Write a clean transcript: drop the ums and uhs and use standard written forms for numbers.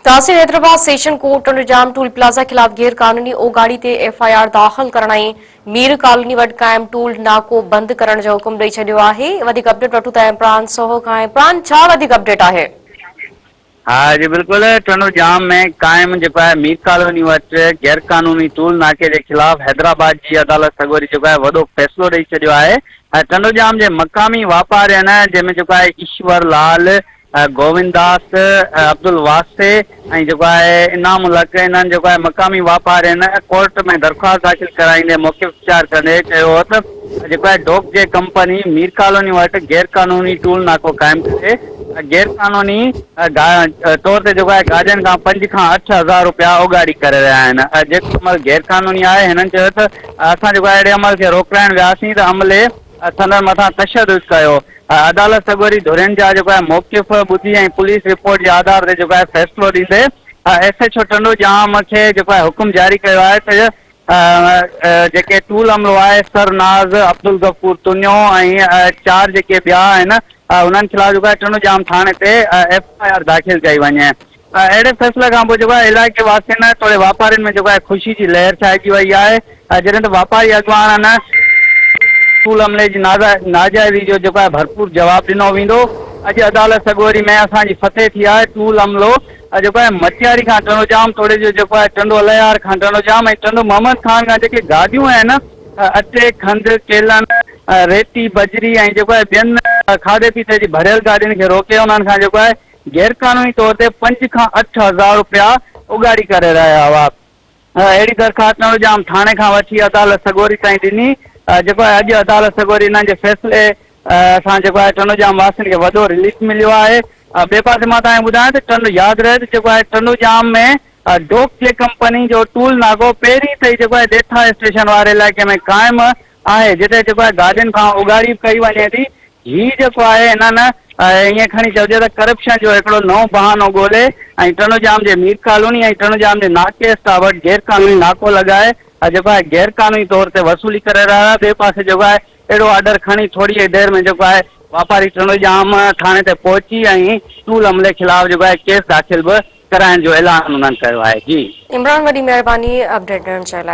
तहसील Hyderabad session court निजाम tool plaza खिलाफ गैर कानूनी ओ गाड़ी ते FIR दाख़िल करण ऐं मीर कॉलोनी वटि क़ाइम टूल नाको बंदि करण जो हुकुम ॾेई छॾियो आहे। वधीक अपडेट वठूं था इमरान सोहो खां। इमरान, छा वधीक अपडेट आहे? हाँ जी बिल्कुल। टंडो जाम में कायम जो है मीर कॉलोनी वटि गैर कानूनी टूल नाके के खिलाफ हैदराबाद की अदालत सगोरी जो है वो फैसलो ॾेई छॾियो आहे। टंडो जाम के मकामी वापारी आहिनि जंहिंमें जो है ईश्वर लाल, गोविंदास, अब्दुल वासे ऐं जो है इनाम उलक इन्हनि जो है मकामी वापारी आहिनि कोर्ट में दरख़्वास्त दाख़िल कराईंदे मौक़िफ़ इख्तियार कंदे चयो हो त जो है डोक जे कंपनी मीर कॉलोनी वटि गैर कानूनी टूल नाको कायम करे गैर कानूनी तौर ते जो है गाॾियुनि खां 5 खां 8 हज़ार रुपया उगाड़ी करे रहिया आहिनि। जेको अमल गैर कानूनी आहे हिननि चयो त असां जो है अहिड़े अमल खे रोकाइण वियासीं त अमले संदन मथां तशदुद कयो। अदालत सगोरी धुरियुनि जा जो है मौक़िफ़ ॿुधी ऐं पुलिस रिपोर्ट जे आधार ते जो है फैसलो ॾींदे SHO टंडो जाम खे जो है हुकुम जारी कयो आहे त जेके टूल अमलो आहे सरनाज़, अब्दुल गफूर तुन्यो ऐं 4 जेके ॿिया आहिनि उन्हनि खिलाफ़ जो है टंडो जाम थाने ते FIR दाख़िल कई वञे। अहिड़े फैसले खां पोइ जो है इलाइक़े वासियुनि थोरे वापारियुनि में जो है ख़ुशी जी लहर छाइजी वई आहे। जॾहिं त वापारी अॻवान टूल अमले जी नाजाइज़ी जो है भरपूर जवाब ॾिनो वेंदो। अॼु अदालत सगोरी में असांजी फतेह थी आहे। टूल अमलो जो है मटियारी खां टंडो जाम तोड़े जो है टंडो अलियार खां टंडो जाम ऐं टंडो मोहम्मद खान खां जेके गाॾियूं आहिनि अटे, खंड, केलन, रेती, बजरी ऐं जो है ॿियनि खाधे पीते जी भरियल गाॾियुनि खे रोके उन्हनि खां जो है गैर कानूनी तौर ते 5 खां 8 हज़ार रुपया उगाड़ी करे रहिया हुआ। अहिड़ी दरख़्वास्त टंडो जाम थाणे खां वठी अदालत सगोरी ताईं ॾिनी। जेको आहे अॼु अदालत सगोरी हिननि जे फैसले सां जेको आहे टंडो जाम वासियुनि खे वॾो रिलीफ मिलियो आहे। ॿिए पासे मां तव्हांखे ॿुधायां त टंडो यादि रहे जेको आहे टंडो जाम में डोक जे कंपनी जो टूल नाको पहिरीं ताईं जेको आहे ॾेठा स्टेशन वारे इलाइक़े में क़ाइमु आहे जिते जेको आहे गाॾियुनि खां उगाड़ी कई वञे थी। हीउ जेको आहे हिननि ईअं खणी चइजे त करप्शन जो हिकिड़ो नओं बहानो ॻोल्हे ऐं टंडो जाम जे मीर कॉलोनी ऐं टंडो जाम जे नाके स्टाफ वटि गैर कानूनी नाको लॻाए जेको आहे गैर कानूनी तौर ते वसूली करे रहिया हुआ। ॿिए पासे जेको आहे अहिड़ो ऑर्डर खणी थोरी देर में जेको आहे वापारी टंडो जाम थाणे ते पहुची ऐं टूल अमले खिलाफ़ जो है केस दाख़िल बि कराइण जो ऐलान उन्हनि कयो आहे। जी इमरान, वॾी महिरबानी अपडेट ॾियण जे लाइ।